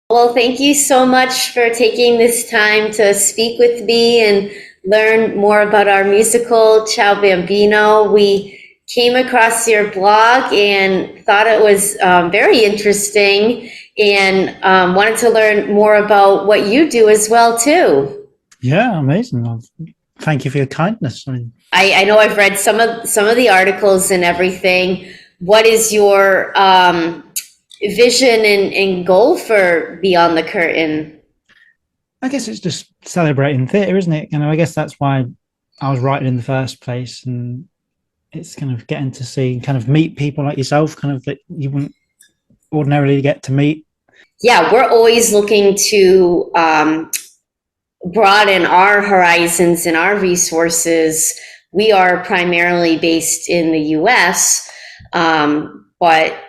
Well, thank you so much for taking this time to speak with me and learn more about our musical, Ciao Bambino. We came across your blog and thought it was very interesting and wanted to learn more about what you do as well, too. Yeah, amazing. Well, thank you for your kindness. I mean, I know I've read some of the articles and everything. What is your vision and goal for Beyond the Curtain? I guess it's just celebrating theatre, isn't it? I guess that's why I was writing in the first place, and it's kind of getting to see, kind of meet people like yourself, kind of that you wouldn't ordinarily get to meet. Yeah, we're always looking to broaden our horizons and our resources. We are primarily based in the US, but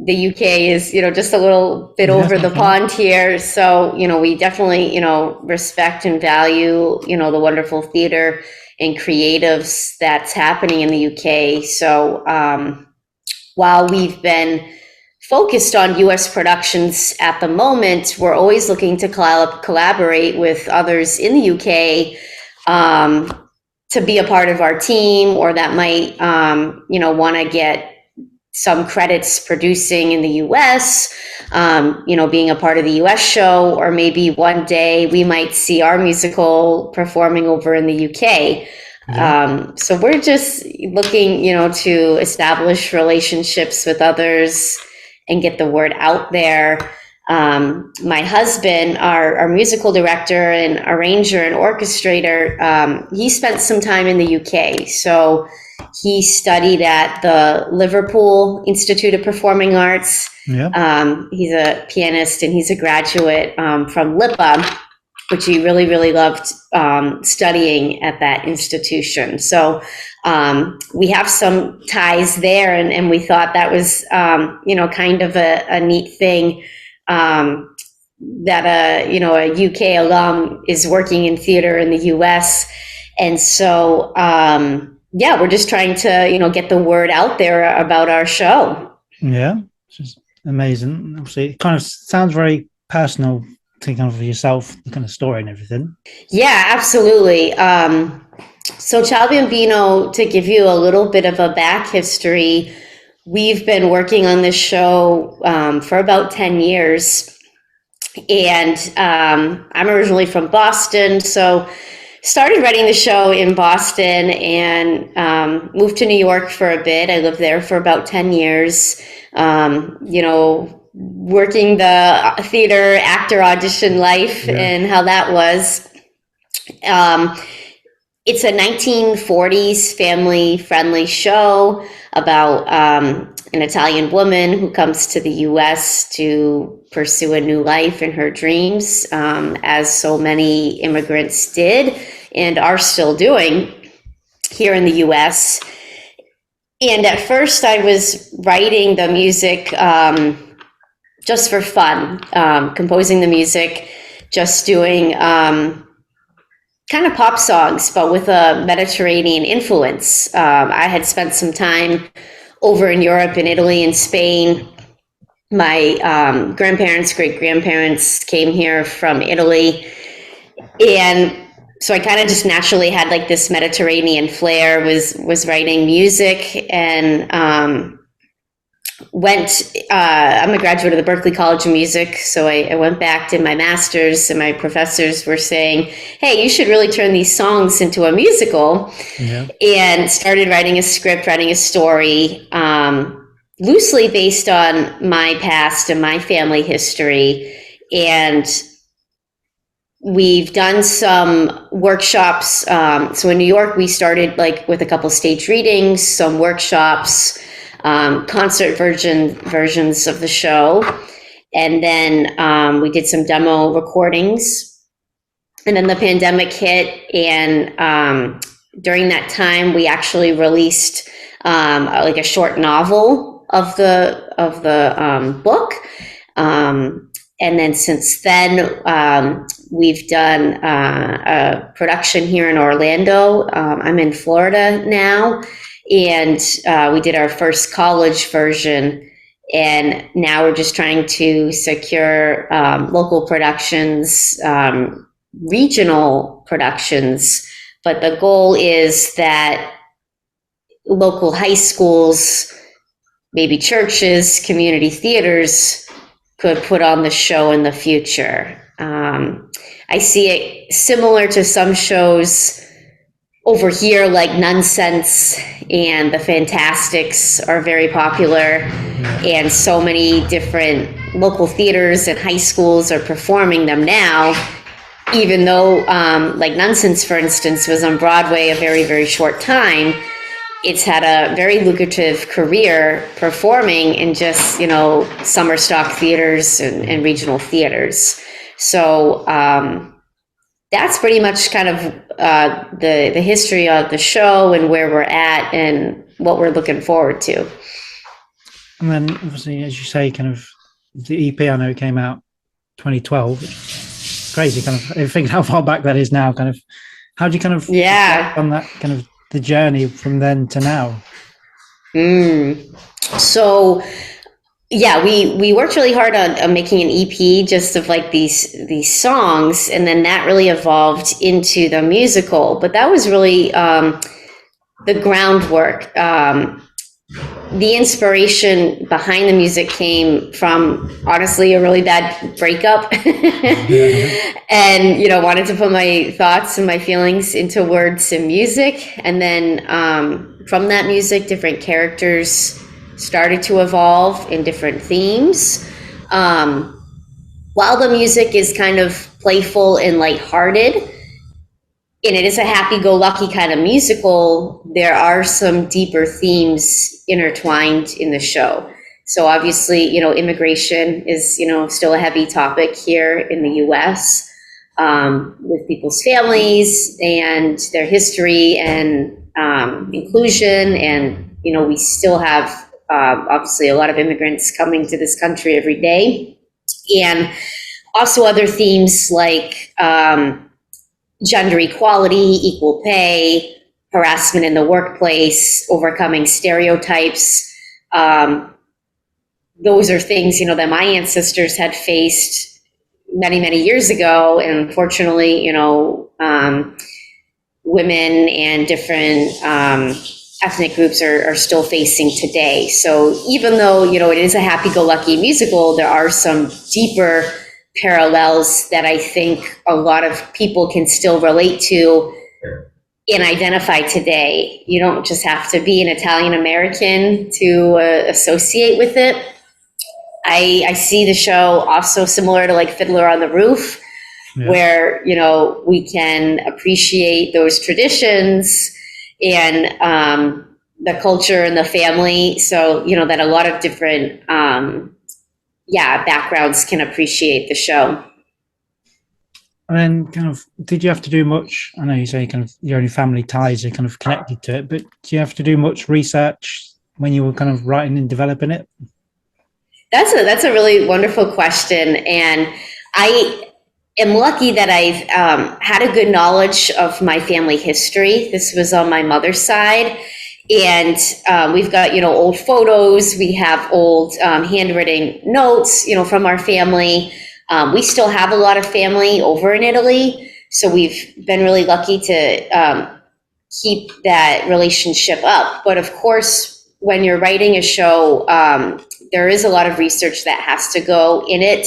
the UK is, just a little bit Yeah, it's over not the far. pond here. So, we definitely, respect and value, the wonderful theater and creatives that's happening in the UK. So, while we've been focused on US productions at the moment, we're always looking to collaborate with others in the UK to be a part of our team, or that might, want to get some credits producing in the US, being a part of the US show, or maybe one day we might see our musical performing over in the UK. Yeah, So we're just looking, to establish relationships with others and get the word out there. My husband, our musical director and arranger and orchestrator, he spent some time in the UK. So he studied at the Liverpool Institute of Performing Arts. yeah, He's a pianist and he's a graduate from LIPA, which he really, really loved studying at that institution. So we have some ties there, and we thought that was, kind of a neat thing, that a UK alum is working in theater in the US. And so, yeah, we're just trying to, get the word out there about our show. yeah. It's just amazing. Obviously, it kind of sounds very personal to kind of yourself, the kind of story and everything. Yeah, absolutely. So Ciao Bambino, to give you a little bit of a back history, we've been working on this show for about 10 years. And I'm originally from Boston, so started writing the show in Boston and moved to New York for a bit. I lived there for about 10 years, working the theater actor audition life Yeah, and how that was. Um, it's a 1940s family friendly show about an Italian woman who comes to the US to pursue a new life in her dreams, as so many immigrants did and are still doing here in the US. And at first, I was writing the music just for fun, composing the music, just doing kind of pop songs, but with a Mediterranean influence. I had spent some time over in Europe, in Italy and Spain. My grandparents, great grandparents came here from Italy. And so I kind of just naturally had like this Mediterranean flair, was writing music, and I'm a graduate of the Berklee College of Music, so I went back, did my master's, and my professors were saying, hey, you should really turn these songs into a musical, yeah, and started writing a script, writing a story, loosely based on my past and my family history. And we've done some workshops. So in New York, we started like with a couple stage readings, some workshops, concert versions of the show. And then we did some demo recordings. And then the pandemic hit, and during that time, we actually released like a short novel of the book. And then since then, we've done a production here in Orlando. I'm in Florida now, and we did our first college version. And now we're just trying to secure local productions, regional productions. But the goal is that local high schools, maybe churches, community theaters could put on the show in the future. I see it similar to some shows over here, like Nonsense and The Fantastics are very popular, and so many different local theaters and high schools are performing them now, even though, like Nonsense, for instance, was on Broadway a very, very short time. It's had a very lucrative career performing in just, summer stock theaters and regional theaters. So that's pretty much kind of the history of the show and where we're at and what we're looking forward to. And then, obviously, as you say, kind of the EP, I know it came out 2012. Crazy, kind of thinking how far back that is now. Kind of, how do you kind of reflect on that kind of the journey from then to now? So, yeah, we worked really hard on making an EP just of like these songs, and then that really evolved into the musical. But that was really the groundwork. The inspiration behind the music came from, honestly, a really bad breakup. And, wanted to put my thoughts and my feelings into words and music. And then from that music, different characters started to evolve in different themes. While the music is kind of playful and lighthearted, and it is a happy-go-lucky kind of musical, there are some deeper themes intertwined in the show. So obviously, immigration is, still a heavy topic here in the US, with people's families and their history and inclusion. And, we still have, obviously, a lot of immigrants coming to this country every day. And also other themes like gender equality, equal pay, harassment in the workplace, overcoming stereotypes. Those are things, that my ancestors had faced many, many years ago. And unfortunately, women and different ethnic groups are still facing today. So even though, it is a happy-go-lucky musical, there are some deeper parallels that I think a lot of people can still relate to and identify today. You don't just have to be an Italian American to associate with it. I see the show also similar to like Fiddler on the Roof, where, we can appreciate those traditions and the culture and the family. So, that a lot of different backgrounds can appreciate the show. And then kind of, did you have to do much? I know you say kind of your only family ties are kind of connected to it, but do you have to do much research when you were kind of writing and developing it? That's a really wonderful question. And I am lucky that I've had a good knowledge of my family history. This was on my mother's side. And we've got, old photos. We have old handwritten notes, from our family. We still have a lot of family over in Italy. So we've been really lucky to keep that relationship up. But of course, when you're writing a show, there is a lot of research that has to go in it.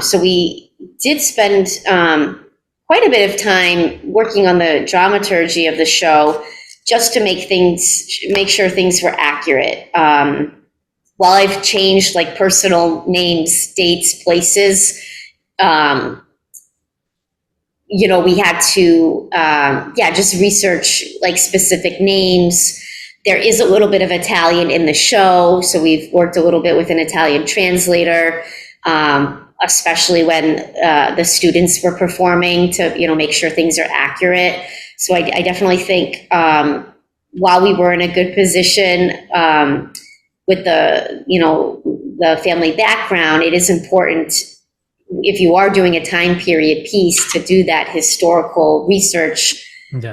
So we did spend quite a bit of time working on the dramaturgy of the show, just to make sure things were accurate. While I've changed like personal names, dates, places, we had to, just research like specific names. There is a little bit of Italian in the show, so we've worked a little bit with an Italian translator, especially when the students were performing to, make sure things are accurate. So I definitely think while we were in a good position with the family background, it is important, if you are doing a time period piece, to do that historical research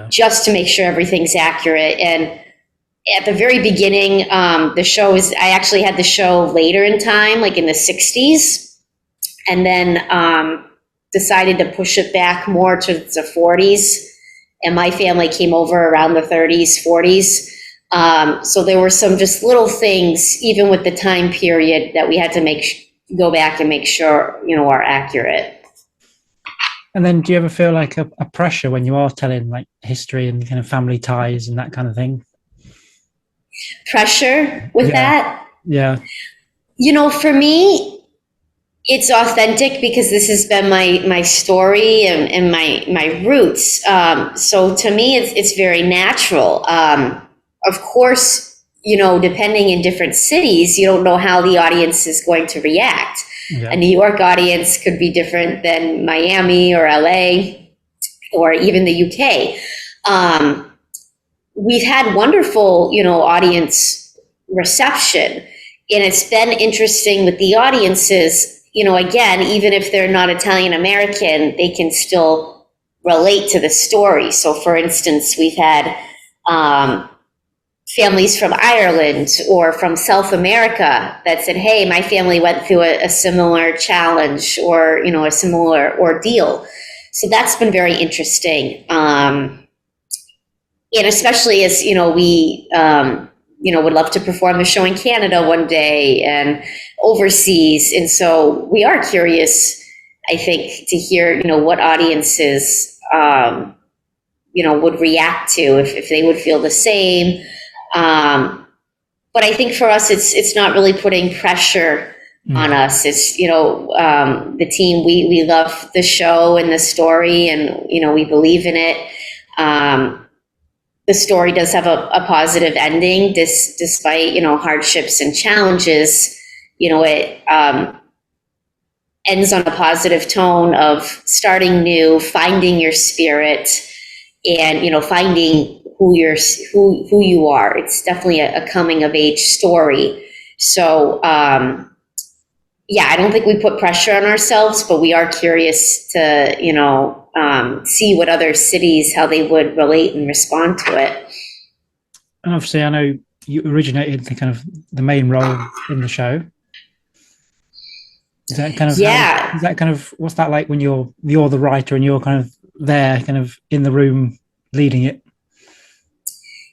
just to make sure everything's accurate. And at the very beginning, the show is, I actually had the show later in time, like in the 60s, and then decided to push it back more to the 40s. And my family came over around the 30s, 40s. So there were some just little things, even with the time period, that we had to go back and make sure, are accurate. And then do you ever feel like a pressure when you are telling like history and kind of family ties and that kind of thing? Pressure with Yeah. that? Yeah. For me, it's authentic because this has been my story and my roots. So to me, it's very natural. Of course, depending in different cities, you don't know how the audience is going to react. Yeah. A New York audience could be different than Miami or LA or even the UK. We've had wonderful, audience reception, and it's been interesting with the audiences. Again, even if they're not Italian American, they can still relate to the story. So, for instance, we've had families from Ireland or from South America that said, hey, my family went through a similar challenge or, a similar ordeal. So that's been very interesting. And especially as, we, would love to perform the show in Canada one day and overseas. And so we are curious, I think, to hear, what audiences, would react to, if they would feel the same. But I think for us, it's not really putting pressure on us. It's, the team, we love the show and the story, and, we believe in it. The story does have a positive ending, despite, hardships and challenges. It ends on a positive tone of starting new, finding your spirit, and, finding who you are. It's definitely a coming of age story. So, yeah, I don't think we put pressure on ourselves, but we are curious to, see what other cities, how they would relate and respond to it. And obviously, I know you originated the main role in the show. Is that Yeah. is that what's that like when you're the writer and you're there, in the room leading it?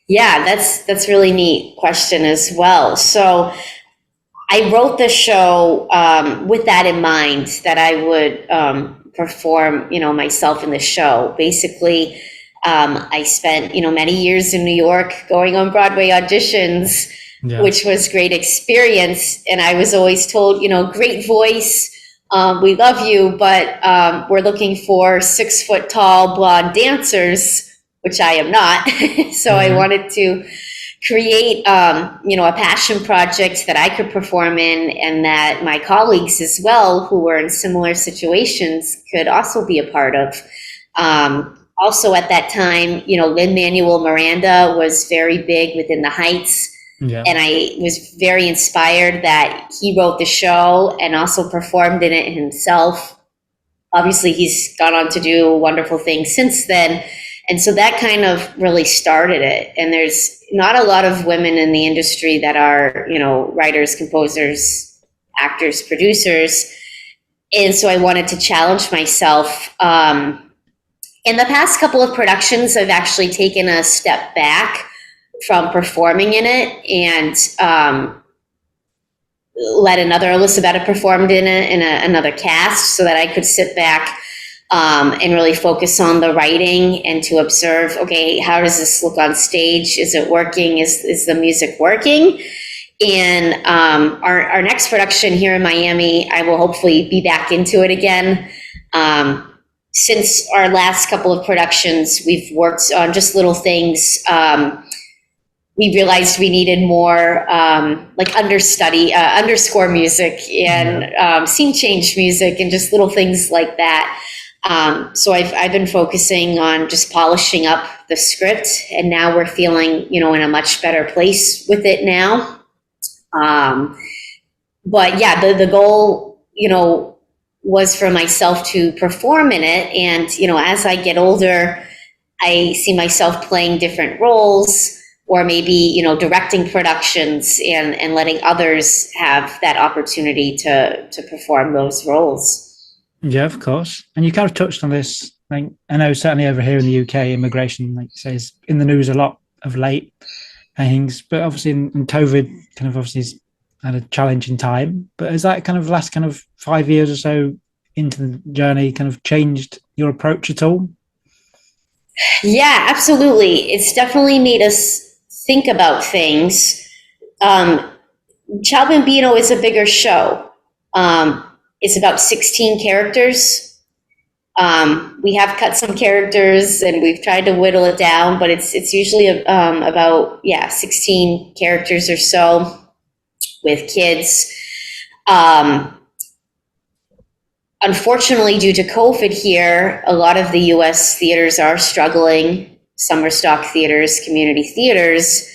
Yeah, that's really neat question as well. So I wrote the show with that in mind, that I would perform, myself in the show. Basically, I spent, many years in New York going on Broadway auditions, which was great experience. And I was always told, great voice, we love you, but we're looking for 6 foot tall blonde dancers, which I am not. So I wanted to create, a passion project that I could perform in, and that my colleagues as well, who were in similar situations, could also be a part of. Also at that time, Lin-Manuel Miranda was very big within the Heights. Yeah. And I was very inspired that he wrote the show and also performed in it himself. Obviously, he's gone on to do wonderful things since then. And so that kind of really started it. And there's not a lot of women in the industry that are, writers, composers, actors, producers. And so I wanted to challenge myself. In the past couple of productions, I've actually taken a step back from performing in it, and let another Elisabetta performed in it in another cast, so that I could sit back and really focus on the writing and to observe, okay, how does this look on stage? Is it working? Is the music working? And our next production here in Miami, I will hopefully be back into it again. Since our last couple of productions, we've worked on just little things. We realized we needed more like underscore music and scene change music and just little things like that. So I've been focusing on just polishing up the script, and now we're feeling, in a much better place with it now. But yeah, the goal, was for myself to perform in it. And, as I get older, I see myself playing different roles, or maybe, directing productions and letting others have that opportunity to perform those roles. Yeah, of course. And you kind of touched on this. Like, I know certainly over here in the UK, immigration, like you say, is in the news a lot of late things. But obviously, in COVID, kind of obviously has had a challenging time. But has that kind of last kind of 5 years or so into the journey kind of changed your approach at all? Yeah, absolutely. It's definitely made us think about things. Um, Ciao Bambino is a bigger show. It's about 16 characters. We have cut some characters and we've tried to whittle it down, but it's usually about 16 characters or so with kids. Um, Unfortunately, due to COVID here, a lot of the US theaters are struggling, summer stock theaters, community theaters.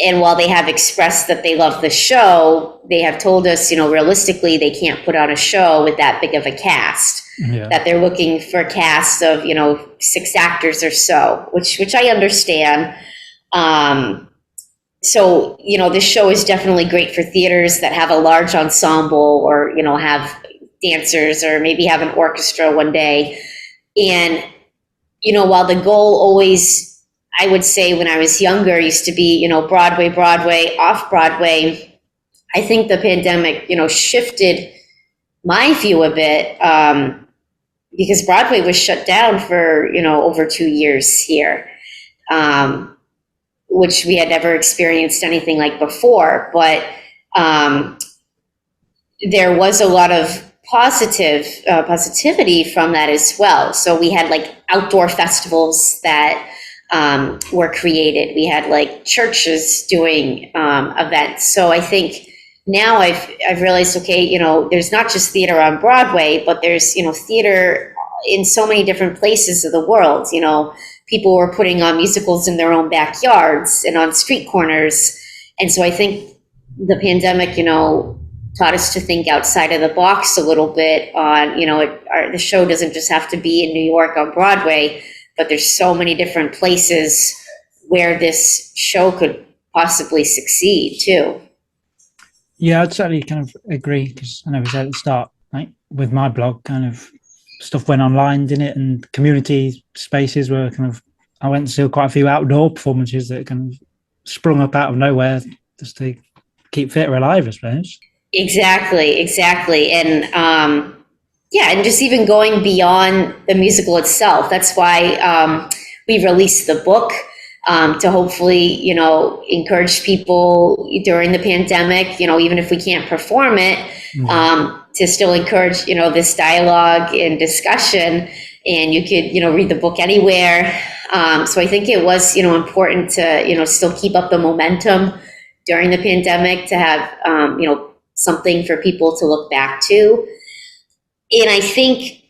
And while they have expressed that they love the show, they have told us, realistically, they can't put on a show with that big of a cast. Yeah. That they're looking for a cast of, 6 actors or so, which I understand. So, this show is definitely great for theaters that have a large ensemble or, have dancers or maybe have an orchestra one day. And, while the goal always, I would say when I was younger, used to be, Broadway, off Broadway, I think the pandemic, shifted my view a bit, because Broadway was shut down for, over 2 years here, which we had never experienced anything like before. But there was a lot of positivity from that as well. So we had like outdoor festivals that were created. We had like churches doing events. So I think now I've realized, okay, there's not just theater on Broadway, but there's, theater in so many different places of the world. People were putting on musicals in their own backyards and on street corners. And so I think the pandemic, taught us to think outside of the box a little bit on, the show doesn't just have to be in New York on Broadway, but there's so many different places where this show could possibly succeed too. Yeah, I'd certainly kind of agree because I know we said at the start, like with my blog, kind of stuff went online, didn't it? And community spaces were kind of, I went to see quite a few outdoor performances that kind of sprung up out of nowhere just to keep theatre alive, I suppose. Exactly. And and just even going beyond the musical itself. That's why we released the book to hopefully, encourage people during the pandemic, even if we can't perform it, to still encourage, this dialogue and discussion. And you could, read the book anywhere. So I think it was, important to, still keep up the momentum during the pandemic, to have, something for people to look back to. And I think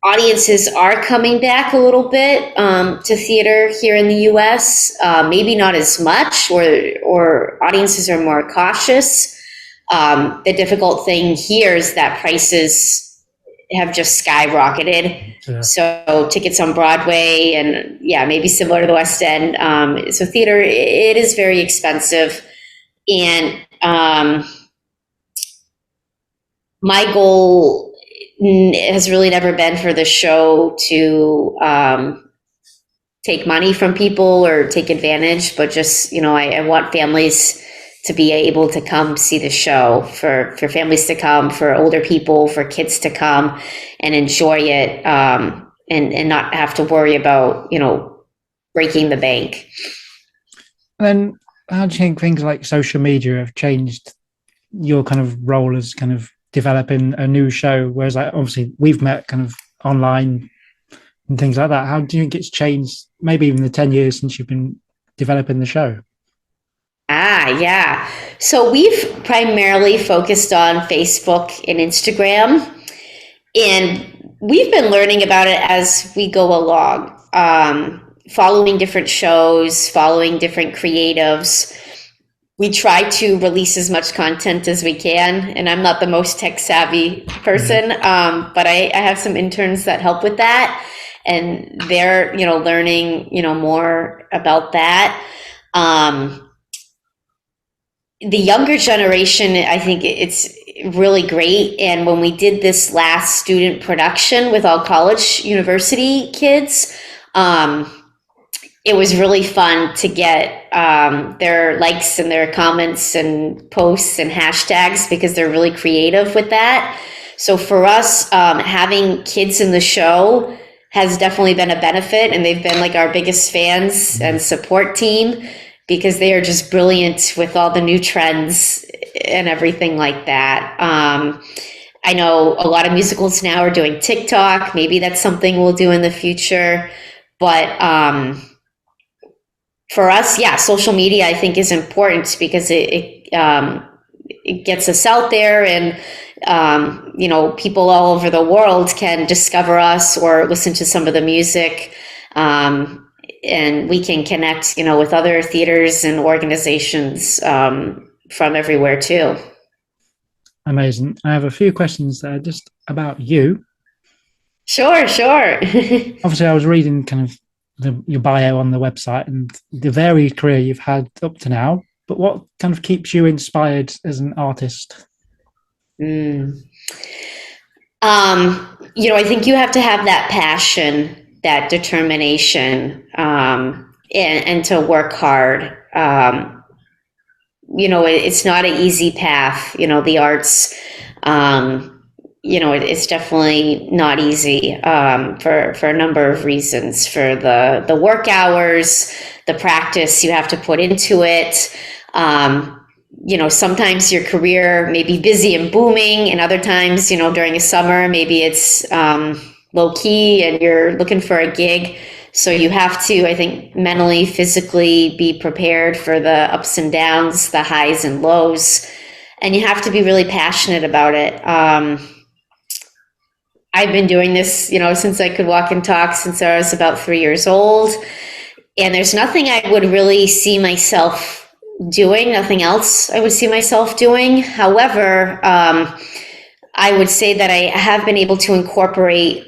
audiences are coming back a little bit to theater here in the US, maybe not as much, or audiences are more cautious. The difficult thing here is that prices have just skyrocketed. Yeah. So tickets on Broadway and maybe similar to the West End. So theater, it is very expensive. And my goal has really never been for the show to take money from people or take advantage, but just, I want families to be able to come see the show, for families to come, for older people, for kids to come and enjoy it, and not have to worry about, breaking the bank. And then how do you think things like social media have changed your kind of role as kind of developing a new show? Whereas like obviously we've met kind of online and things like that. How do you think it's changed, maybe even the 10 years since you've been developing the show? Yeah. So we've primarily focused on Facebook and Instagram, and we've been learning about it as we go along, following different shows, following different creatives. We try to release as much content as we can, and I'm not the most tech savvy person, but I have some interns that help with that, and they're, learning, more about that. Um, the younger generation, I think it's really great. And when we did this last student production with all college university kids, um, it was really fun to get their likes and their comments and posts and hashtags because they're really creative with that. So for us, having kids in the show has definitely been a benefit, and they've been like our biggest fans and support team because they are just brilliant with all the new trends and everything like that. I know a lot of musicals now are doing TikTok. Maybe that's something we'll do in the future. But for us, yeah, social media I think is important because it gets us out there, and people all over the world can discover us or listen to some of the music, and we can connect, with other theaters and organizations from everywhere too. Amazing. I have a few questions that are just about you. Sure, sure. Obviously, I was reading kind of your bio on the website and the varied career you've had up to now. But what kind of keeps you inspired as an artist? Mm. I think you have to have that passion, that determination, and to work hard. It's not an easy path. The arts, it's definitely not easy for a number of reasons. For the work hours, the practice you have to put into it. Sometimes your career may be busy and booming, and other times, during a summer, maybe it's low key and you're looking for a gig. So you have to, I think, mentally, physically be prepared for the ups and downs, the highs and lows, and you have to be really passionate about it. I've been doing this, since I could walk and talk, since I was about 3 years old. And there's nothing I would really see myself doing, nothing else I would see myself doing. However, I would say that I have been able to incorporate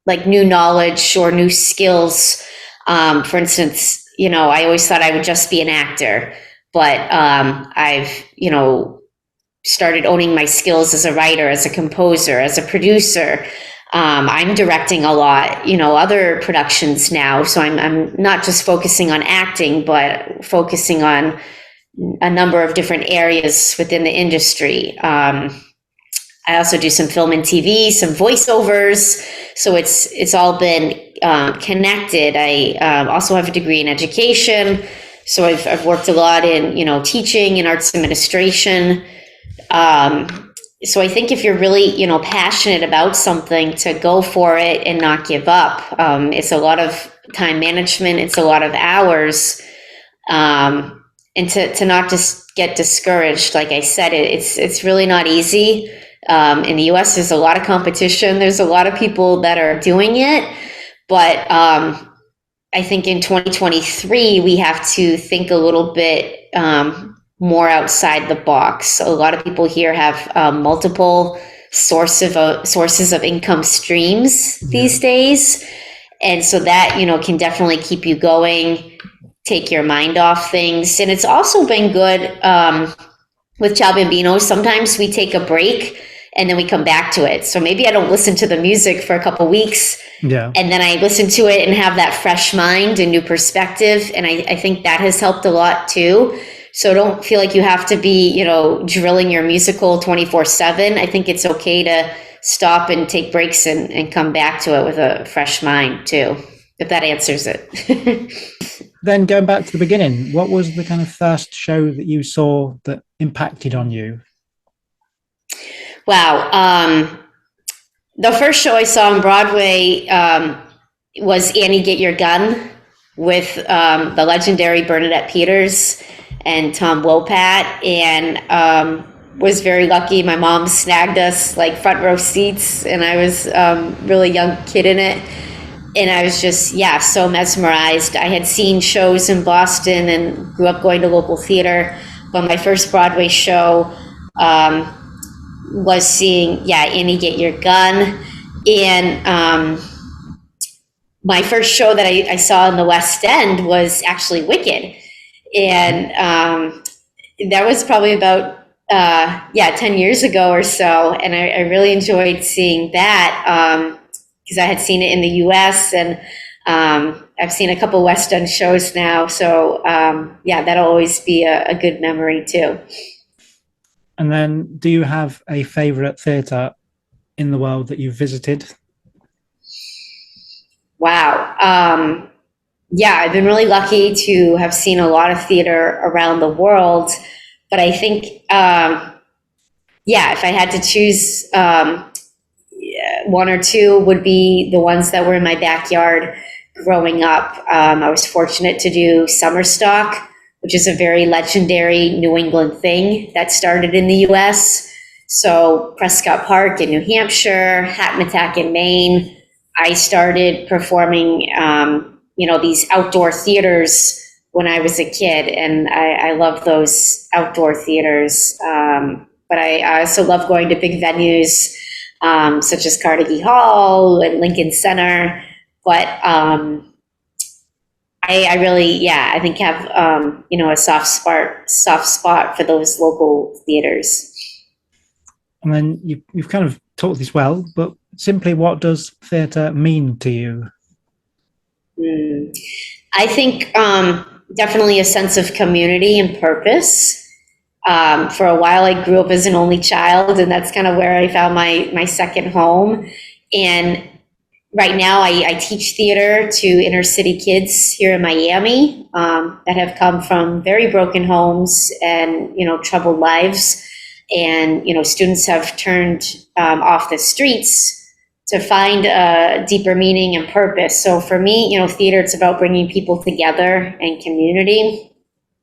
like new knowledge or new skills. For instance, I always thought I would just be an actor, but I've, started owning my skills as a writer, as a composer, as a producer. I'm directing a lot, other productions now. So I'm not just focusing on acting, but focusing on a number of different areas within the industry. I also do some film and TV, some voiceovers. So it's all been connected. I also have a degree in education. So I've worked a lot in, teaching and arts administration. So I think if you're really, passionate about something, to go for it and not give up. It's a lot of time management. It's a lot of hours. And to not just get discouraged. Like I said, it's really not easy. In the US, there's a lot of competition. There's a lot of people that are doing it. But I think in 2023, we have to think a little bit more outside the box. A lot of people here have multiple sources of income streams these days. And so that, can definitely keep you going, take your mind off things. And it's also been good with Ciao Bambino. Sometimes we take a break and then we come back to it. So maybe I don't listen to the music for a couple weeks. Yeah. And then I listen to it and have that fresh mind and new perspective. And I think that has helped a lot too. So don't feel like you have to be, drilling your musical 24/7. I think it's okay to stop and take breaks and come back to it with a fresh mind too, if that answers it. Then going back to the beginning, what was the kind of first show that you saw that impacted on you? Wow. The first show I saw on Broadway was Annie, Get Your Gun with the legendary Bernadette Peters and Tom Wopat, and was very lucky. My mom snagged us like front row seats, and I was really young kid in it. And I was just, so mesmerized. I had seen shows in Boston and grew up going to local theater. But my first Broadway show was seeing, Annie, Get Your Gun. And my first show that I saw in the West End was actually Wicked. And that was probably about, yeah, 10 years ago or so. And I really enjoyed seeing that because I had seen it in the US, and I've seen a couple West End shows now. So, yeah, that'll always be a good memory too. And then, do you have a favorite theatre in the world that you've visited? Wow. Yeah, I've been really lucky to have seen a lot of theater around the world. But I think, yeah, if I had to choose one or two, would be the ones that were in my backyard growing up. I was fortunate to do summer stock, which is a very legendary New England thing that started in the US. So Prescott Park in New Hampshire, Hackmatack in Maine. I started performing, these outdoor theaters when I was a kid, and I love those outdoor theaters. But I also love going to big venues, such as Carnegie Hall and Lincoln Center. But I really, yeah, I think have a soft spot for those local theaters. And then you've kind of taught this well, but simply, what does theatre mean to you? Mm. I think definitely a sense of community and purpose. For a while, I grew up as an only child, and that's kind of where I found my second home. And right now, I teach theater to inner city kids here in Miami that have come from very broken homes and troubled lives. And students have turned off the streets to find a deeper meaning and purpose. So for me, theater, it's about bringing people together and community.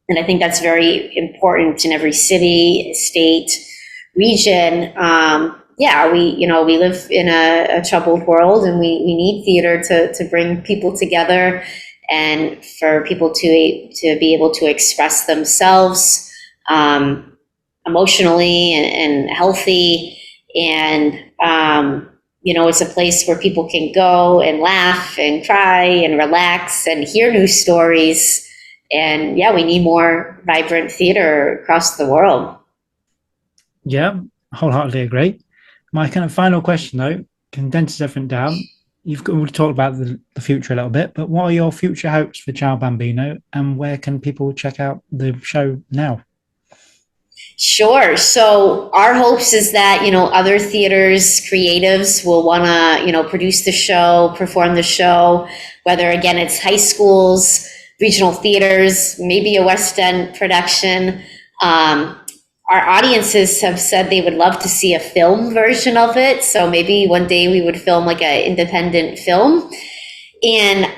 And I think that's very important in every city, state, region. Yeah, we live in a troubled world, and we need theater to bring people together and for people to be able to express themselves emotionally and healthy. And it's a place where people can go and laugh and cry and relax and hear new stories. And yeah, we need more vibrant theater across the world. Yeah, wholeheartedly agree. My kind of final question, though, condenses everything down. You've already talked about the future a little bit, but what are your future hopes for Ciao Bambino, and where can people check out the show now? Sure. So our hopes is that, other theaters, creatives will want to, produce the show, perform the show, whether again, it's high schools, regional theaters, maybe a West End production. Our audiences have said they would love to see a film version of it. So maybe one day we would film like an independent film. And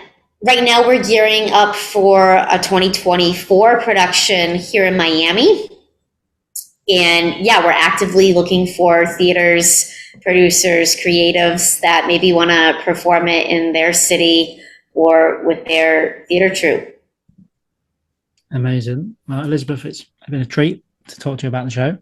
right now we're gearing up for a 2024 production here in Miami. And yeah, we're actively looking for theaters, producers, creatives that maybe want to perform it in their city or with their theater troupe. Amazing. Well, Elizabeth, it's been a treat to talk to you about the show.